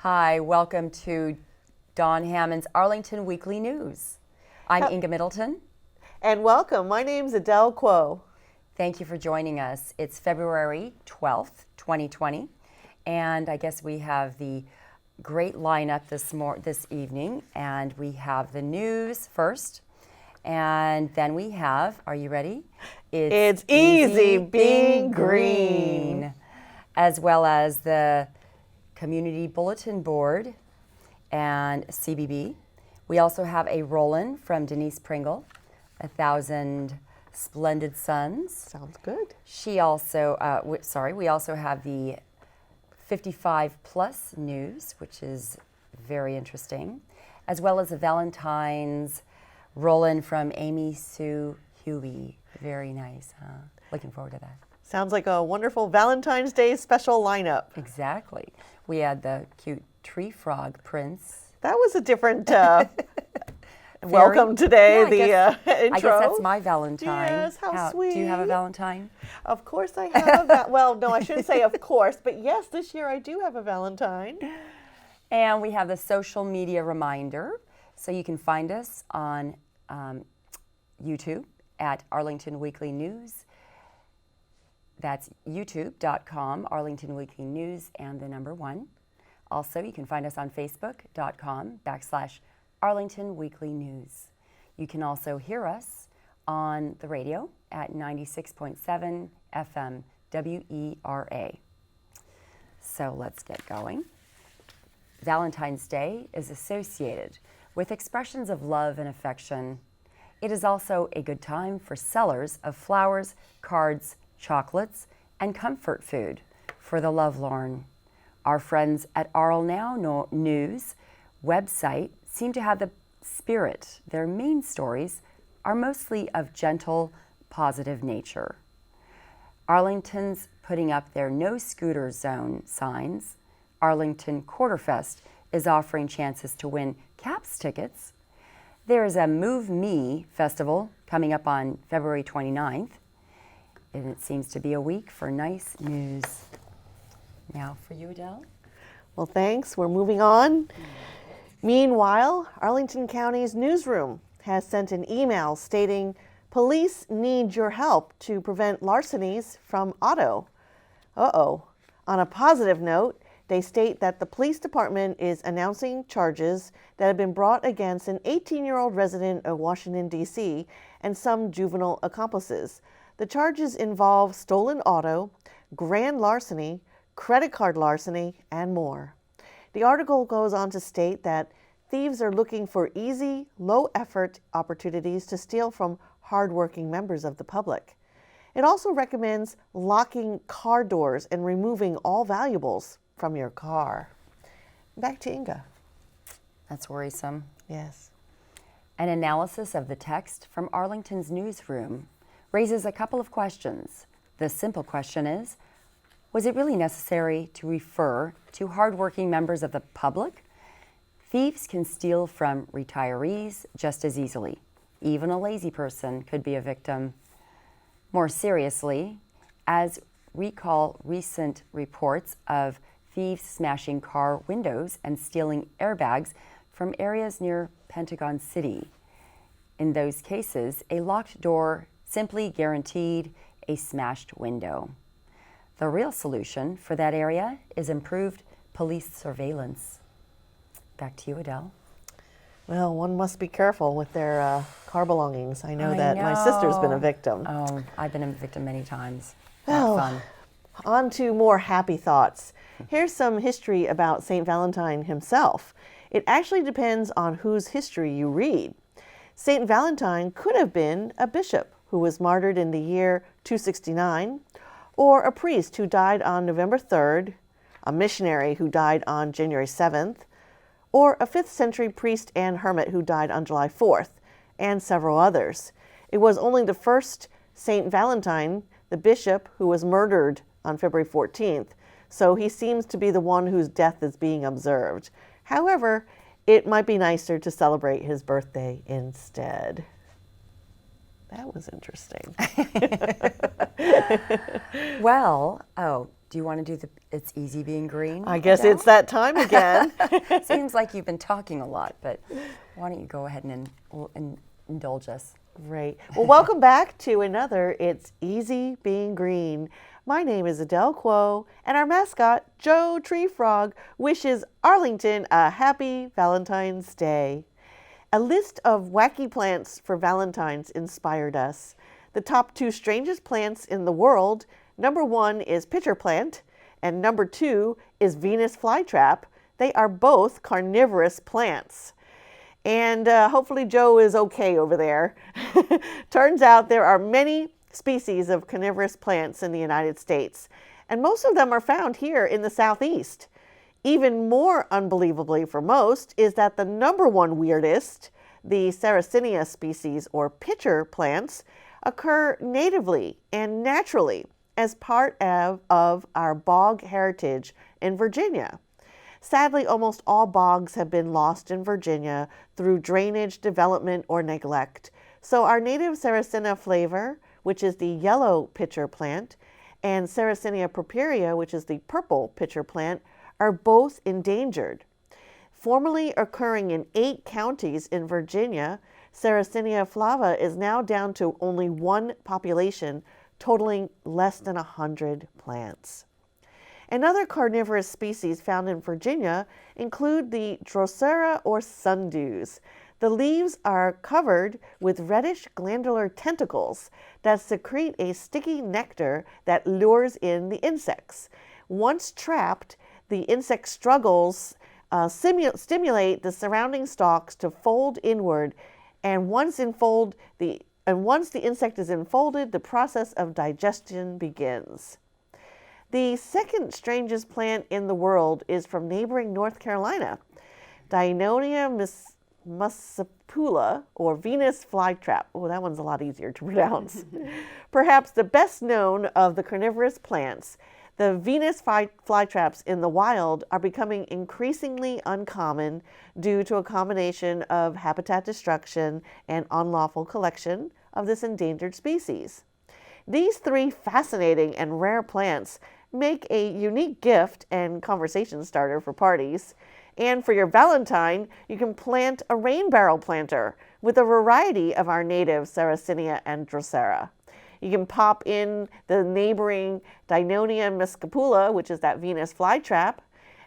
Hi, welcome to Don Hammond's Arlington Weekly News. I'm Inga Middleton. And welcome. My name's Adele Quo. Thank you for joining us. It's February 12th, 2020, and I guess we have the great lineup this evening, and we have the news first, and then we have, are you ready? It's easy being green. As well as the Community Bulletin Board and CBB. We also have a roll-in from Denise Pringle, 1,000 Splendid Suns. Sounds good. We also have the 55 plus news, which is very interesting, as well as a Valentine's roll-in from Amy Sue Huheey. Very nice, huh? Looking forward to that. Sounds like a wonderful Valentine's Day special lineup. Exactly. We had the cute tree frog prince. That was a different welcome today, intro. I guess that's my Valentine. Yes, how sweet. Do you have a Valentine? Of course I have a well, no, I shouldn't say of course, but yes, this year I do have a Valentine. And we have the social media reminder. So you can find us on YouTube at Arlington Weekly News. That's youtube.com, Arlington Weekly News, and the number 1. Also, you can find us on facebook.com/Arlington Weekly News. You can also hear us on the radio at 96.7 FM WERA. So let's get going. Valentine's Day is associated with expressions of love and affection. It is also a good time for sellers of flowers, cards, chocolates, and comfort food for the lovelorn. Our friends at Arl Now News website seem to have the spirit. Their main stories are mostly of gentle, positive nature. Arlington's putting up their no scooter zone signs. Arlington Quarterfest is offering chances to win CAPS tickets. There is a Move Me festival coming up on February 29th. And it seems to be a week for nice news. Now for you, Adele. Well, thanks. We're moving on. Meanwhile, Arlington County's newsroom has sent an email stating, police need your help to prevent larcenies from auto. Uh-oh. On a positive note, they state that the police department is announcing charges that have been brought against an 18-year-old resident of Washington, D.C., and some juvenile accomplices. The charges involve stolen auto, grand larceny, credit card larceny, and more. The article goes on to state that thieves are looking for easy, low-effort opportunities to steal from hardworking members of the public. It also recommends locking car doors and removing all valuables from your car. Back to Inga. That's worrisome. Yes. An analysis of the text from Arlington's newsroom raises a couple of questions. The simple question is, was it really necessary to refer to hardworking members of the public? Thieves can steal from retirees just as easily. Even a lazy person could be a victim. More seriously, as recall recent reports of thieves smashing car windows and stealing airbags from areas near Pentagon City. In those cases, a locked door simply guaranteed a smashed window. The real solution for that area is improved police surveillance. Back to you, Adele. Well, one must be careful with their car belongings. I know my sister's been a victim. Oh, I've been a victim many times. Well, Not fun. On to more happy thoughts. Here's some history about St. Valentine himself. It actually depends on whose history you read. St. Valentine could have been a bishop who was martyred in the year 269, or a priest who died on November 3rd, a missionary who died on January 7th, or a 5th century priest and hermit who died on July 4th, and several others. It was only the first St. Valentine, the bishop, who was murdered on February 14th, so he seems to be the one whose death is being observed. However, it might be nicer to celebrate his birthday instead. That was interesting. Well, Do you want to do It's Easy Being Green? I guess Adele? it's that time again. Seems like you've been talking a lot, but why don't you go ahead and indulge us? Great. Well, welcome back to another It's Easy Being Green. My name is Adele Quo, and our mascot, Joe Tree Frog, wishes Arlington a happy Valentine's Day. A list of wacky plants for Valentine's inspired us. The top 2 strangest plants in the world, number 1 is pitcher plant, and number 2 is Venus flytrap. They are both carnivorous plants. And hopefully Joe is okay over there. Turns out there are many species of carnivorous plants in the United States, and most of them are found here in the Southeast. Even more unbelievably for most is that the number 1 weirdest, the Sarracenia species or pitcher plants, occur natively and naturally as part of our bog heritage in Virginia. Sadly, almost all bogs have been lost in Virginia through drainage, development, or neglect. So our native Sarracenia flavor, which is the yellow pitcher plant, and Sarracenia purpurea, which is the purple pitcher plant, are both endangered. Formerly occurring in 8 counties in Virginia, Sarracenia flava is now down to only 1 population, totaling less than 100 plants. And other carnivorous species found in Virginia include the Drosera or sundews. The leaves are covered with reddish glandular tentacles that secrete a sticky nectar that lures in the insects. Once trapped, the insect struggles stimulate the surrounding stalks to fold inward, and once the insect is enfolded, the process of digestion begins. The second strangest plant in the world is from neighboring North Carolina, Dinonia muscipula, or Venus flytrap. Oh, that one's a lot easier to pronounce. Perhaps the best known of the carnivorous plants, the Venus flytraps in the wild are becoming increasingly uncommon due to a combination of habitat destruction and unlawful collection of this endangered species. These 3 fascinating and rare plants make a unique gift and conversation starter for parties. And for your Valentine, you can plant a rain barrel planter with a variety of our native Sarracenia and Drosera. You can pop in the neighboring Dinonia muscipula, which is that Venus flytrap,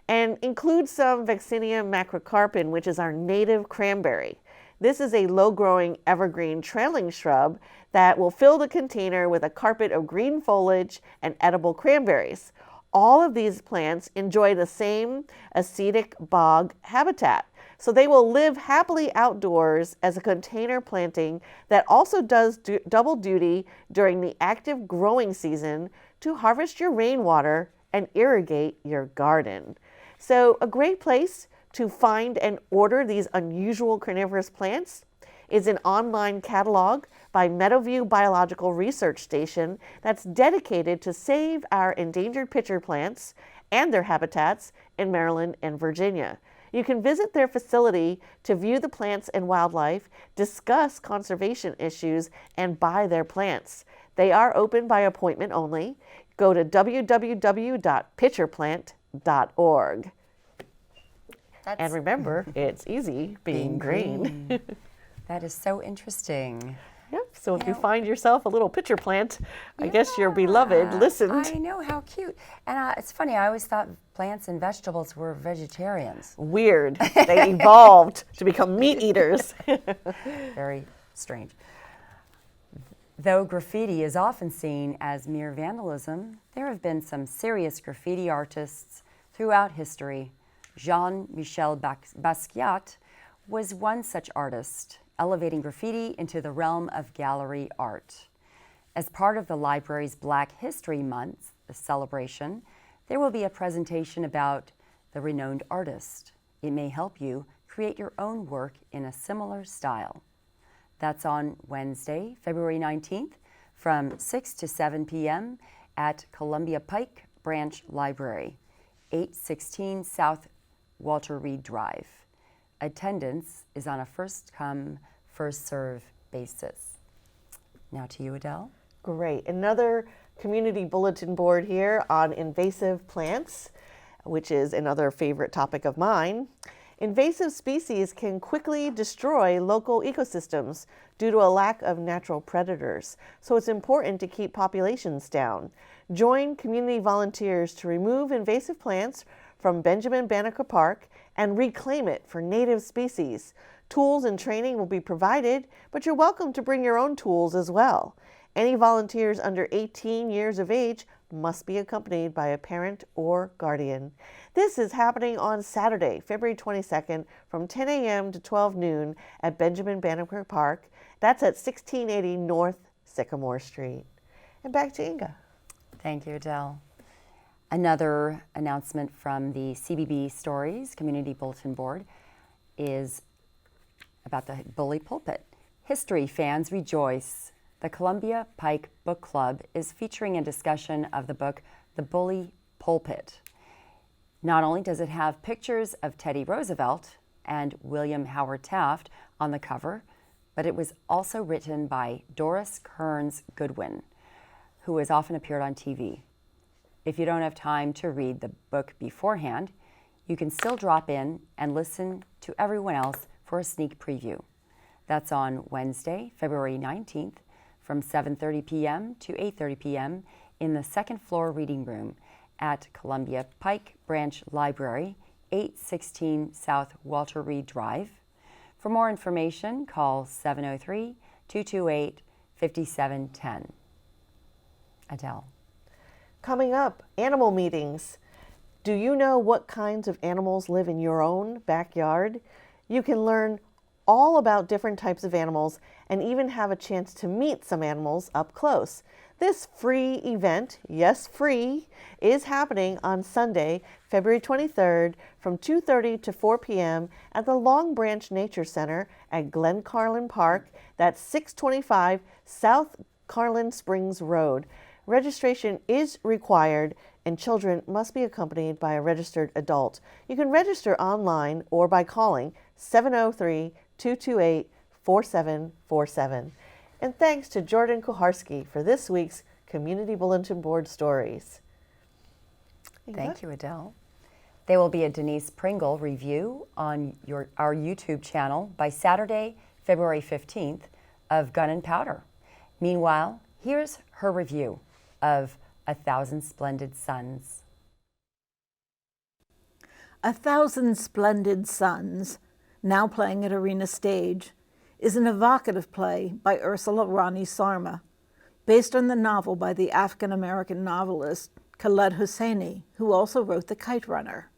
and include some Vaccinia macrocarpon, which is our native cranberry. This is a low-growing evergreen trailing shrub that will fill the container with a carpet of green foliage and edible cranberries. All of these plants enjoy the same acetic bog habitat, so they will live happily outdoors as a container planting that also does double duty during the active growing season to harvest your rainwater and irrigate your garden. So a great place to find and order these unusual carnivorous plants is an online catalog by Meadowview Biological Research Station that's dedicated to save our endangered pitcher plants and their habitats in Maryland and Virginia. You can visit their facility to view the plants and wildlife, discuss conservation issues, and buy their plants. They are open by appointment only. Go to www.pitcherplant.org. And remember, it's easy being green. That is so interesting. Yep. So if you find yourself a little pitcher plant, I guess your beloved listened. I know, how cute. And it's funny, I always thought plants and vegetables were vegetarians. Weird. They evolved to become meat eaters. Very strange. Though graffiti is often seen as mere vandalism, there have been some serious graffiti artists throughout history. Jean-Michel Basquiat was one such artist, elevating graffiti into the realm of gallery art. As part of the library's Black History Month celebration, there will be a presentation about the renowned artist. It may help you create your own work in a similar style. That's on Wednesday, February 19th from 6 to 7 p.m. at Columbia Pike Branch Library, 816 South Walter Reed Drive. Attendance is on a first-come, first-served basis. Now to you, Adele. Great. Another community bulletin board here on invasive plants, which is another favorite topic of mine. Invasive species can quickly destroy local ecosystems due to a lack of natural predators, so it's important to keep populations down. Join community volunteers to remove invasive plants from Benjamin Banneker Park and reclaim it for native species. Tools and training will be provided, but you're welcome to bring your own tools as well. Any volunteers under 18 years of age must be accompanied by a parent or guardian. This is happening on Saturday, February 22nd from 10 a.m. to 12 noon at Benjamin Banneker Park. That's at 1680 North Sycamore Street. And back to Inga. Thank you, Adele. Another announcement from the CBB Stories Community Bulletin Board is about the Bully Pulpit. History fans rejoice. The Columbia Pike Book Club is featuring a discussion of the book, The Bully Pulpit. Not only does it have pictures of Teddy Roosevelt and William Howard Taft on the cover, but it was also written by Doris Kearns Goodwin, who has often appeared on TV. If you don't have time to read the book beforehand, you can still drop in and listen to everyone else for a sneak preview. That's on Wednesday, February 19th, from 7:30 p.m. to 8:30 p.m. in the second floor reading room at Columbia Pike Branch Library, 816 South Walter Reed Drive. For more information, call 703-228-5710. Adele. Coming up, animal meetings. Do you know what kinds of animals live in your own backyard? You can learn all about different types of animals and even have a chance to meet some animals up close. This free event, yes free, is happening on Sunday, February 23rd from 2:30 to 4 p.m. at the Long Branch Nature Center at Glen Carlin Park. That's 625 South Carlin Springs Road. Registration is required and children must be accompanied by a registered adult. You can register online or by calling 703-228-4747. And thanks to Jordan Kuharski for this week's Community Bulletin Board Stories. Thank you, Adele. There will be a Denise Pringle review on our YouTube channel by Saturday, February 15th of Gun and Powder. Meanwhile, here's her review of A Thousand Splendid Suns. A Thousand Splendid Suns, now playing at Arena Stage, is an evocative play by Ursula Rani Sarma, based on the novel by the African-American novelist Khaled Hosseini, who also wrote The Kite Runner.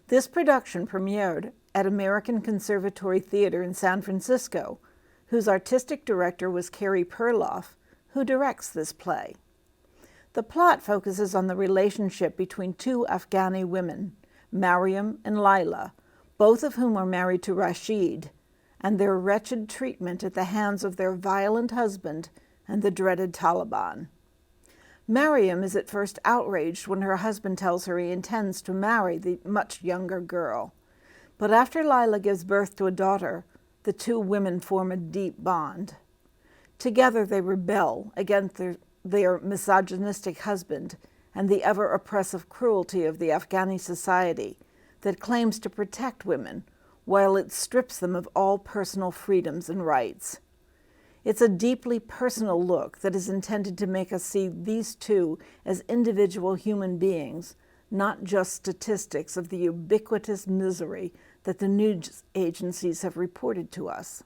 This production premiered at American Conservatory Theater in San Francisco, whose artistic director was Carrie Perloff, who directs this play. The plot focuses on the relationship between two Afghani women, Miriam and Lila, both of whom are married to Rashid, and their wretched treatment at the hands of their violent husband and the dreaded Taliban. Miriam is at first outraged when her husband tells her he intends to marry the much younger girl. But after Lila gives birth to a daughter, the two women form a deep bond. Together they rebel against their misogynistic husband and the ever-oppressive cruelty of the Afghani society that claims to protect women while it strips them of all personal freedoms and rights. It's a deeply personal look that is intended to make us see these two as individual human beings, not just statistics of the ubiquitous misery that the news agencies have reported to us.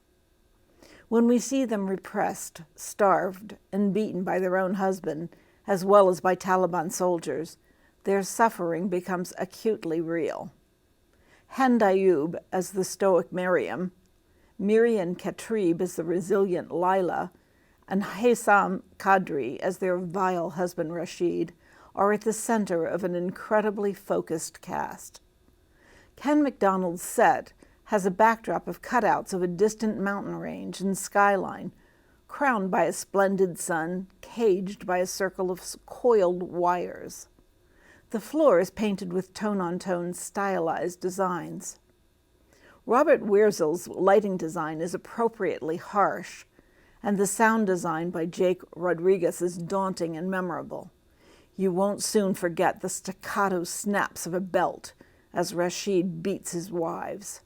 When we see them repressed, starved, and beaten by their own husband, as well as by Taliban soldiers, their suffering becomes acutely real. Hind Ayub as the stoic Miriam, Miriam Katrib as the resilient Lila, and Haysam Qadri as their vile husband Rashid are at the center of an incredibly focused cast. Ken MacDonald's set has a backdrop of cutouts of a distant mountain range and skyline, crowned by a splendid sun, caged by a circle of coiled wires. The floor is painted with tone-on-tone stylized designs. Robert Wierzel's lighting design is appropriately harsh, and the sound design by Jake Rodriguez is daunting and memorable. You won't soon forget the staccato snaps of a belt as Rashid beats his wives.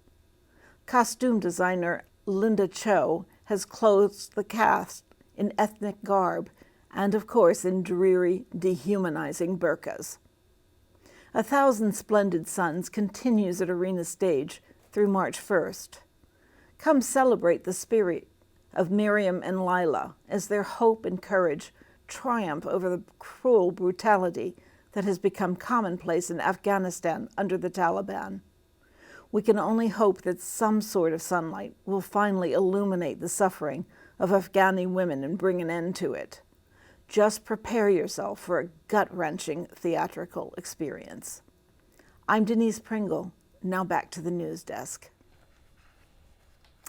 Costume designer Linda Cho has clothed the cast in ethnic garb and, of course, in dreary, dehumanizing burqas. 1,000 Splendid Suns continues at Arena Stage through March 1st. Come celebrate the spirit of Miriam and Lila as their hope and courage triumph over the cruel brutality that has become commonplace in Afghanistan under the Taliban. We can only hope that some sort of sunlight will finally illuminate the suffering of Afghani women and bring an end to it. Just prepare yourself for a gut-wrenching theatrical experience. I'm Denise Pringle. Now back to the news desk.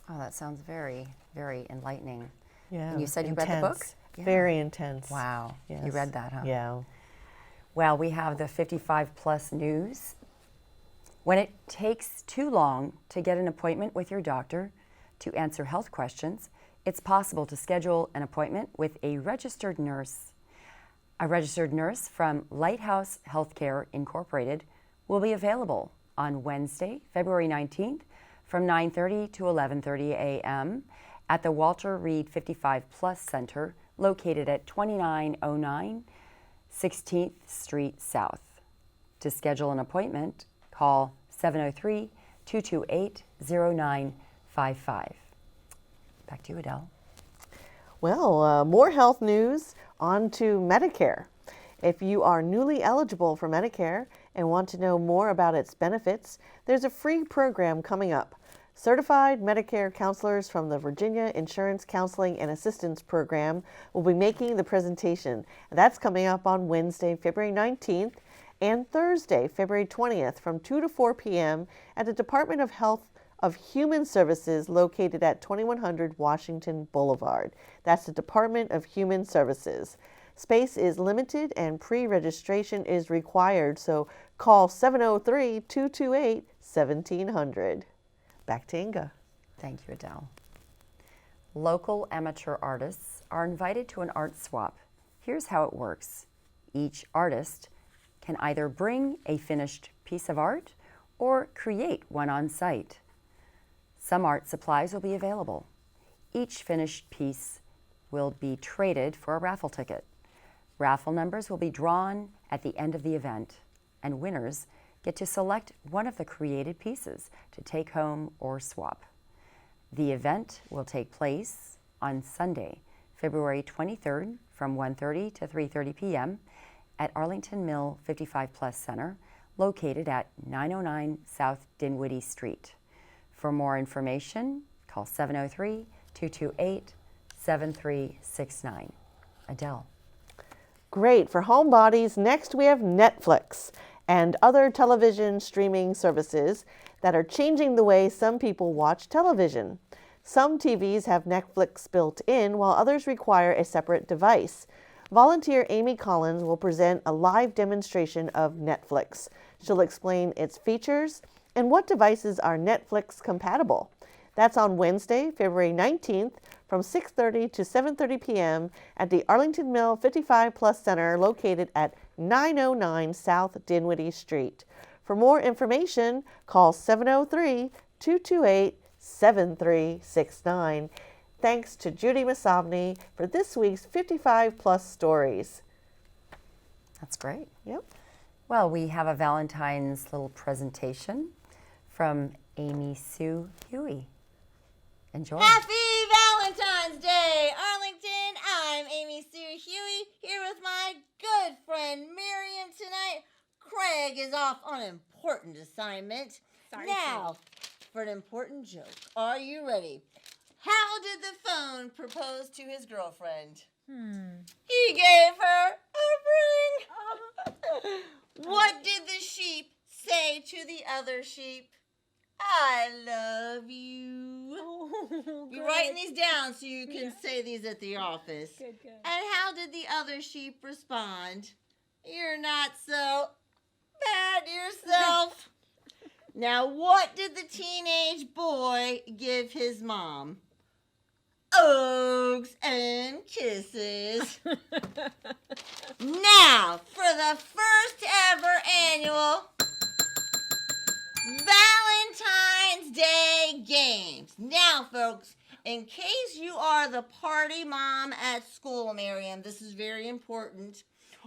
Oh, that sounds very, very enlightening. Yeah. And you said you read the book? Yeah. Very intense. Wow. Yes. You read that, huh? Yeah. Well, we have the 55 plus news. When it takes too long to get an appointment with your doctor to answer health questions, it's possible to schedule an appointment with a registered nurse. A registered nurse from Lighthouse Healthcare Incorporated will be available on Wednesday, February 19th from 9:30 to 11:30 a.m. at the Walter Reed 55 Plus Center located at 2909 16th Street South. To schedule an appointment, call 703-228-0955. Back to you, Adele. Well, more health news. On to Medicare. If you are newly eligible for Medicare and want to know more about its benefits, there's a free program coming up. Certified Medicare counselors from the Virginia Insurance Counseling and Assistance Program will be making the presentation. That's coming up on Wednesday, February 19th and Thursday, February 20th from 2 to 4 p.m. at the Department of Health of Human Services located at 2100 Washington Boulevard. That's the Department of Human Services. Space is limited and pre-registration is required, so call 703-228-1700. Back to Inga. Thank you, Adele. Local amateur artists are invited to an art swap. Here's how it works. Each artist can either bring a finished piece of art or create one on site. Some art supplies will be available. Each finished piece will be traded for a raffle ticket. Raffle numbers will be drawn at the end of the event, and winners get to select one of the created pieces to take home or swap. The event will take place on Sunday, February 23rd from 1:30 to 3:30 p.m. at Arlington Mill 55 Plus Center, located at 909 South Dinwiddie Street. For more information, call 703-228-7369. Adele. Great. For homebodies, next we have Netflix and other television streaming services that are changing the way some people watch television. Some TVs have Netflix built in, while others require a separate device. Volunteer Amy Collins will present a live demonstration of Netflix. She'll explain its features and what devices are Netflix compatible. That's on Wednesday, February 19th from 6:30 to 7:30 p.m. at the Arlington Mill 55 Plus Center located at 909 South Dinwiddie Street. For more information, call 703-228-7369. Thanks to Judy Masabny for this week's 55 Plus Stories. That's great. Yep. Well, we have a Valentine's little presentation from Amy Sue Huheey. Enjoy. Happy Valentine's Day, Arlington. I'm Amy Sue Huheey here with my good friend Miriam tonight. Craig is off on an important assignment. Now, for an important joke. Are you ready? How did the phone propose to his girlfriend? He gave her a ring. What did the sheep say to the other sheep? I love you. You're writing these down so you can say these at the office. Good. And how did the other sheep respond? You're not so bad yourself. Now, what did the teenage boy give his mom? Oaks and kisses. Now, for the first ever annual Valentine's Day games. Now, folks, in case you are the party mom at school, Miriam, this is very important,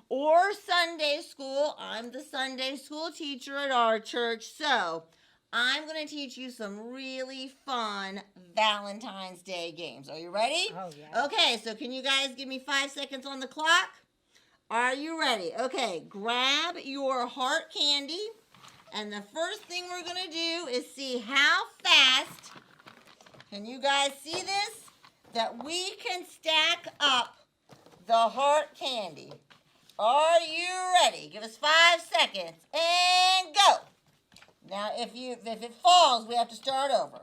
or Sunday school. I'm the Sunday school teacher at our church, so I'm going to teach you some really fun Valentine's Day games. Are you ready? Oh, yeah. Okay, so can you guys give me 5 seconds on the clock? Are you ready? Okay, grab your heart candy. And the first thing we're going to do is see how fast, can you guys see this? That we can stack up the heart candy. Are you ready? Give us 5 seconds and go. Now, if it falls, we have to start over.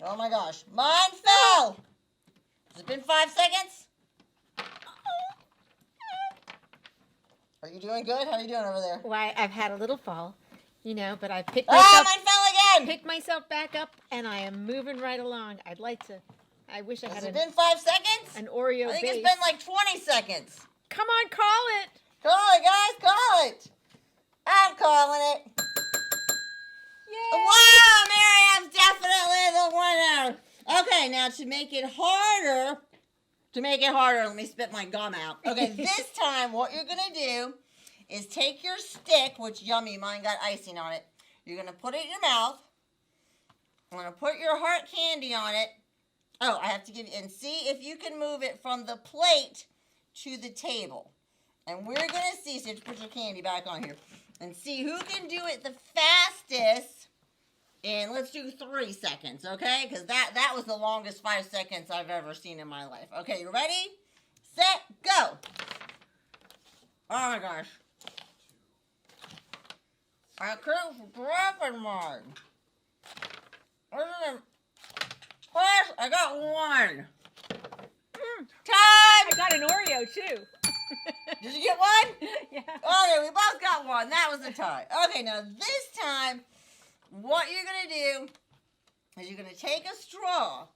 Oh my gosh, mine fell. Has it been 5 seconds? Are you doing good? How are you doing over there? Well, I've had a little fall, but I picked Oh, myself, mine fell again. picked myself back up, and I am moving right along. I wish I Has had it been 5 seconds? an Oreo I think base. it's been like 20 seconds. Come on, call it. Call it, guys, call it. I'm calling it. Yay. Wow, Miriam's definitely the winner. Okay, now to make it harder, let me spit my gum out. Okay, this time what you're going to do is take your stick, which yummy, mine got icing on it. You're going to put it in your mouth. I'm going to put your heart candy on it. Oh, I have to give you, and see if you can move it from the plate to the table. And we're going to see, so you have to put your candy back on here, and see who can do it the fastest. And let's do 3 seconds, okay? Because that was the longest 5 seconds I've ever seen in my life. Okay, you ready? Set, go. Oh my gosh. I keep dropping mine. Class, I got 1. Time! I got an Oreo too. Did you get 1? Yeah. Okay, we both got 1. That was the tie. Okay, now this time, what you're going to do is you're going to take a straw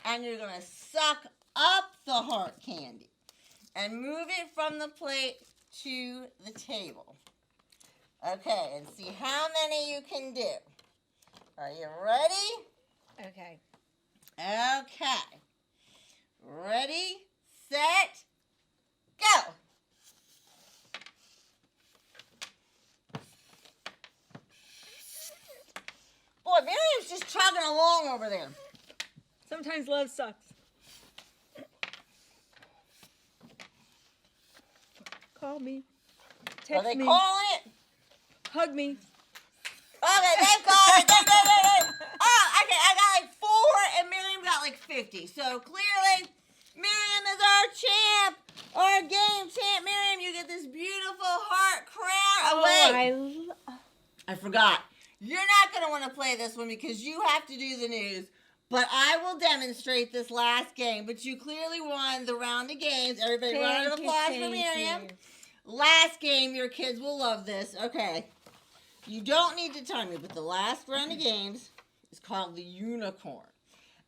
and you're going to suck up the heart candy and move it from the plate to the table. Okay, and see how many you can do. Are you ready? Okay. Okay. Ready, set, go. Boy, Miriam's just chugging along over there. Sometimes love sucks. Call me. Are Text they me. calling it? Hug me. Okay, they've called it. Oh, okay, I got like 4 and Miriam got like 50. So clearly, Miriam is our champ, our game champ. Miriam, you get this beautiful heart crown. Oh, wait. I forgot. You're not going to want to play this one because you have to do the news. But I will demonstrate this last game. But you clearly won the round of games. Everybody, round of applause for Miriam. Last game, your kids will love this. Okay. You don't need to time me, but the last round of games is called the unicorn.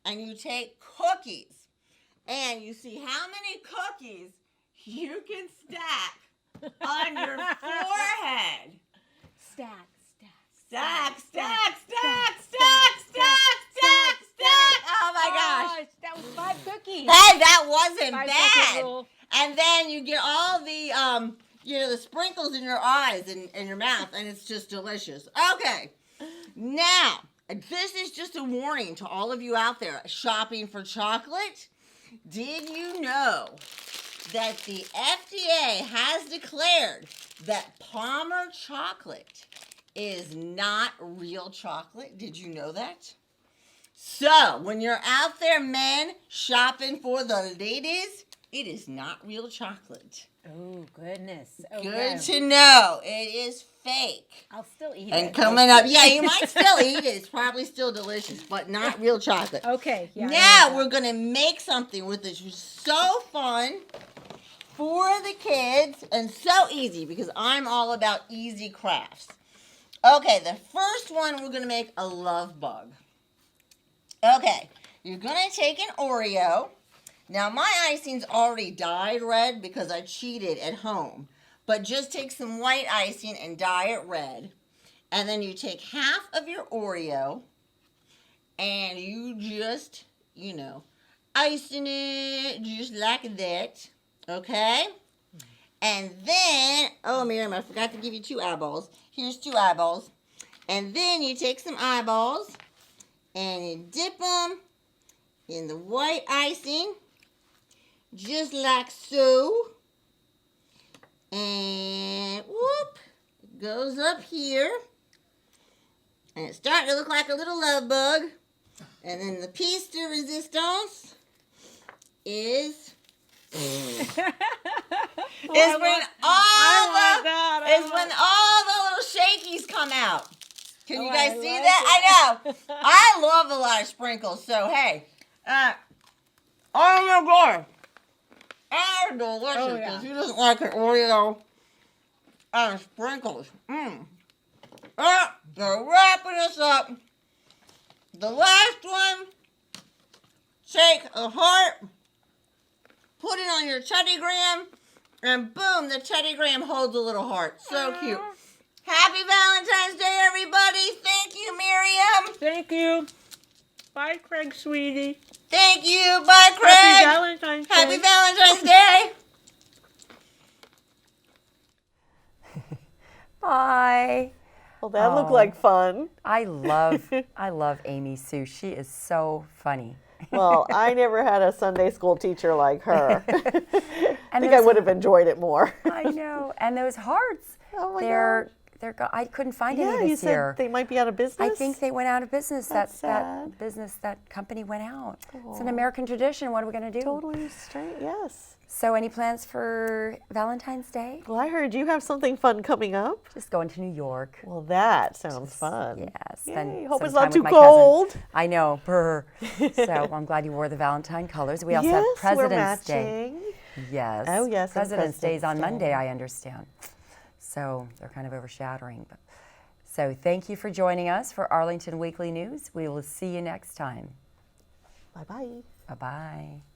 And you take cookies. And you see how many cookies you can stack on your forehead. Stack. Stack, stack, stack, stack, stack, stack, stack. Oh my gosh. That was 5 cookies. Hey, that wasn't 5 bad. second rule. And then you get all the the sprinkles in your eyes and your mouth, and it's just delicious. Okay. Now, this is just a warning to all of you out there shopping for chocolate. Did you know that the FDA has declared that Palmer chocolate is not real chocolate? Did you know that? So, when you're out there, men, shopping for the ladies, it is not real chocolate. Oh, goodness. Okay. Good to know. It is fake. I'll still eat it. And coming up, yeah, you might still eat it. It's probably still delicious, but not real chocolate. Okay. Yeah. Now we're going to make something with this. It's so fun for the kids and so easy because I'm all about easy crafts. Okay, the first one we're going to make a love bug. Okay, you're going to take an Oreo. Now, my icing's already dyed red because I cheated at home. But just take some white icing and dye it red. And then you take half of your Oreo and you just, icing it just like that. Okay? And then, oh, Miriam, I forgot to give you 2 eyeballs. Here's 2 eyeballs. And then you take some eyeballs and you dip them in the white icing, just like so. And whoop, it goes up here. And it's starting to look like a little love bug. And then the piece de resistance is when all the little shakies come out. Can you guys see that? I know. I love a lot of sprinkles. So hey, oh my god, they're delicious. Oh, yeah. Who doesn't like an Oreo and sprinkles? They're wrapping us up. The last one. Take a heart, put it on your Teddy Graham, and boom, the Teddy Graham holds a little heart. So cute. Happy Valentine's Day, everybody. Thank you, Miriam. Thank you. Bye, Craig, sweetie. Thank you. Bye, Craig. Happy Valentine's Day. Happy Valentine's Day. Bye. Well, that looked like fun. I love Amy Sue. She is so funny. Well, I never had a Sunday school teacher like her. I think I those- would have enjoyed it more. I know. And those hearts, Oh my I couldn't find Yeah, any you this said year. they might be out of business. I think they went out of business. That's That company went out. It's an American tradition. What are we going to do? Totally straight, yes. So any plans for Valentine's Day? Well, I heard you have something fun coming up. Just going to New York. Well, that sounds fun. Yes. Yay, Spend hope it's some not time too with my cousin. cold. I know. Brr. So I'm glad you wore the Valentine colors. We also Yes, have President's we're Day. matching. Yes. Oh, yes, and President's Day is on President's Monday, I understand. So they're kind of overshadowing. So thank you for joining us for Arlington Weekly News. We will see you next time. Bye-bye. Bye-bye.